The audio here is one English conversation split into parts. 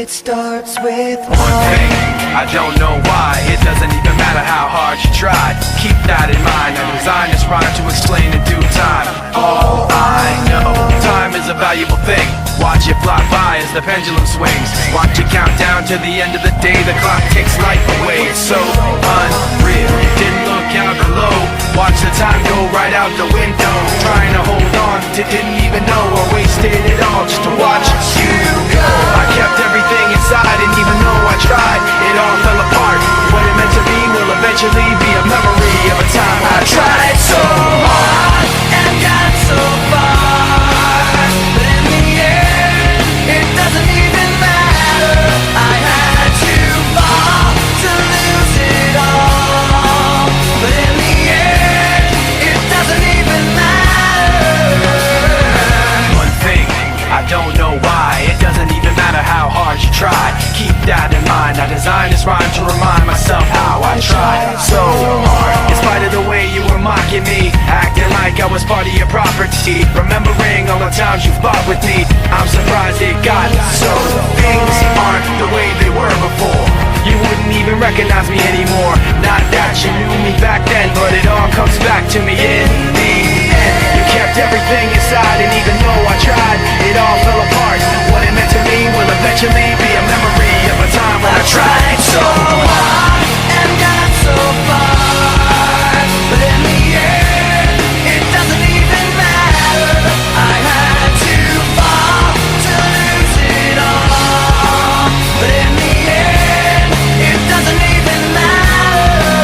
It starts with one thing, I don't know why. It doesn't even matter how hard you try. Keep that in mind, I designed this rhyme to explain in due time. All I know, time is a valuable thing. Watch it fly by as the pendulum swings. Watch it count down to the end of the day. The clock takes life away, it's so unreal. Didn't look out below, watch the time go right out the window. Trying to hold on to didn't even know, or wasted it all just to watch you go. I kept everything inside, and even though I tried, it all fell apart. What it meant to be will eventually be a memory of a time when I tried so hard and got so far, but in the end, it doesn't even matter. I had to fall to lose it all, but in the end, it doesn't even matter. One thing, I don't know why. It doesn't even matter how hard you try. Keep that in mind, I designed this rhyme to remind myself how I tried so hard. In spite of the way you were mocking me, acting like I was part of your property, remembering all the times you fought with me, I'm surprised it got so. Things aren't the way they were before. You wouldn't even recognize me anymore. Not that you knew me back then, but it all comes back to me in the end. You kept everything inside, and even though I tried, it all fell apart. What it meant to me will eventually be a memory of a time when I tried so hard and got so far, but in the end, it doesn't even matter. I had to fall to lose it all, but in the end, it doesn't even matter.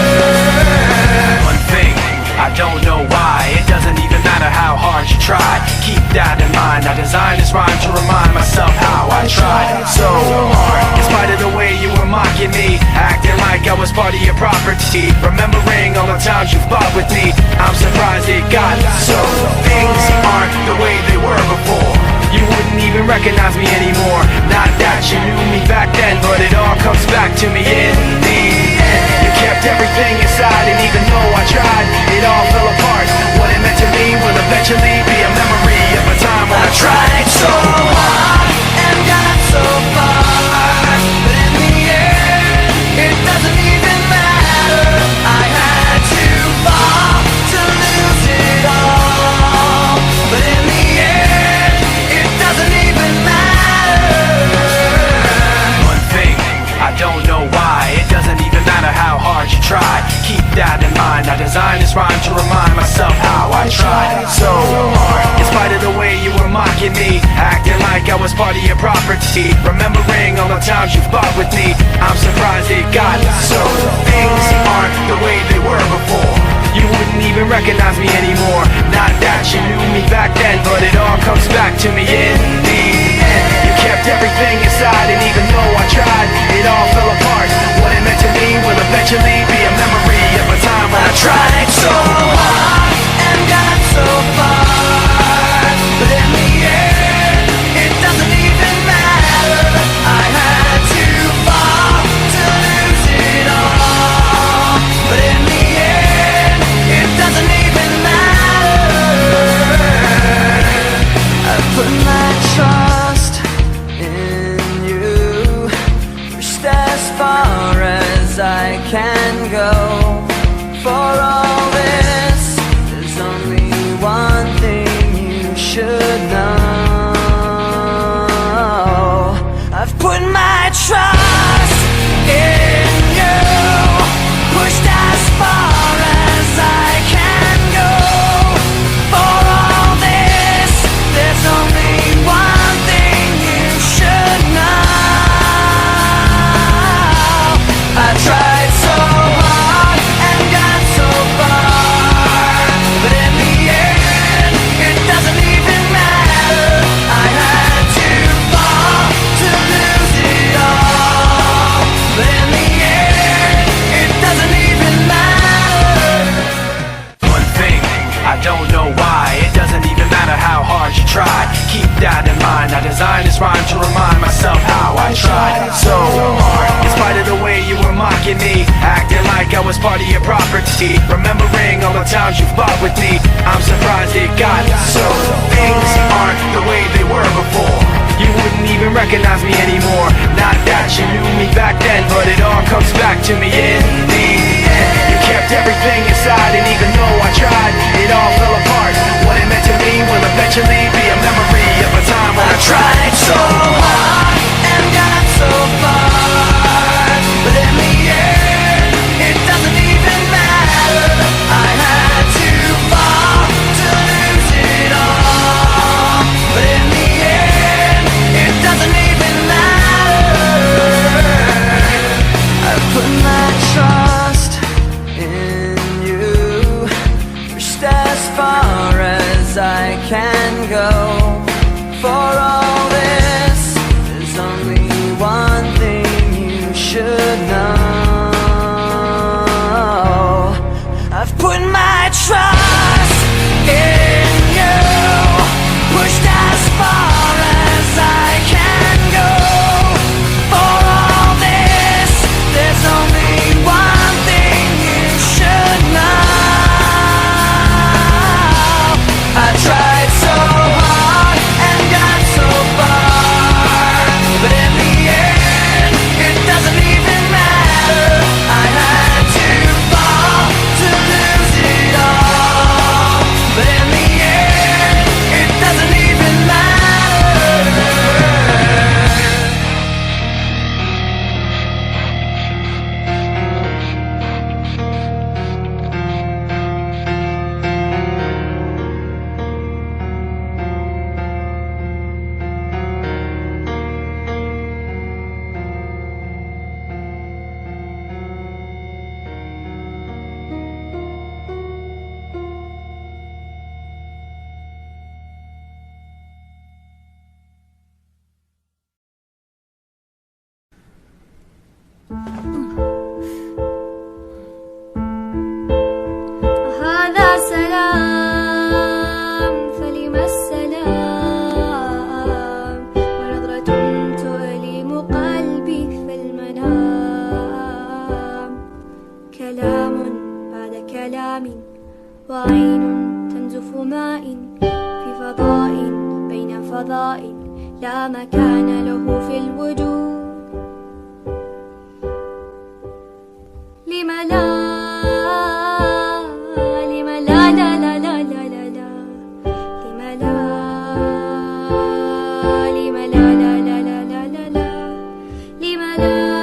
One thing, I don't know why. It doesn't even matter how hard you try. Keep that in mind, I designed this rhyme to remind myself how I tried so hard. In spite of the way you were mocking me, acting like I was part of your property, remembering all the times you fought with me, I'm surprised it got so. Things aren't the way they were before. You wouldn't even recognize me anymore. Not that you knew me back then, but it all comes back to me in the end. You kept everything inside, and even though I tried, it all fell apart. What it meant to me will eventually be a memory of a time when I tried so hard and got so far, but in the end, it doesn't even matter. I had to fall to lose it all, but in the end, it doesn't even matter. One thing, I don't know why. It doesn't even matter how hard you try. Keep that in mind, I designed this rhyme to remind myself how I tried so hard. In spite of the way you were mocking me, acting like I was part of your property, remembering all the times you fought with me, I'm surprised it got so. Things aren't the way they were before. You wouldn't even recognize me anymore. Not that you knew me back then, but it all comes back to me in the end. You kept everything inside, and even though I tried, it all fell apart. What it meant to me will eventually be a memory of a time when I tried so hard and got so far, but in the end, it doesn't even matter. I had to fall to lose it all, but in the end, it doesn't even matter. I put my trust in you, pushed as far as I can go. For all this, there's only one thing you should know. I've put my trust in you, pushed as far as I can go. For all this, there's only one thing you should know. I tried so hard and got so far, but in the end, it doesn't even matter. I had to fall to lose it all, but in the end, it doesn't even matter. One thing, I don't know why. It doesn't even matter how hard you try. Keep that in mind, I designed this rhyme to remind myself how I tried so hard. In spite of the way you were mocking me, acting like I was part of your property, remembering all the times you fought with me, I'm surprised it got so. Things aren't the way they were before. You wouldn't even recognize me anymore. Not that you knew me back then, but it all comes back to me in the end. You kept everything inside, and even though I tried, it all fell apart. What it meant to me will eventually be a memory of a time when I tried so hard and got so far, but in the end, it doesn't even matter. I had to fall to lose it all, but in the end, it doesn't even matter. I put my trust in you, pushed as far as I can go. For all this, there's only one thing you should know. I've put my trust in you, pushed as far as I can go. For all this, there's only one thing you should know. I tried so hard and got so far, but in the end, it doesn't even matter. I had to fall to lose it all, but in the end, it doesn't even matter. هذا سلام فلم السلام، ونظرة تؤلم قلبي في المنام. كلام بعد كلام، وعين تنزف ماء في فضاء بين فضاء لا مكان له في الوجود. لم لا لم لا لا لا لا لا لا لا لم لا لم لا لا لا لا لا لا لم لا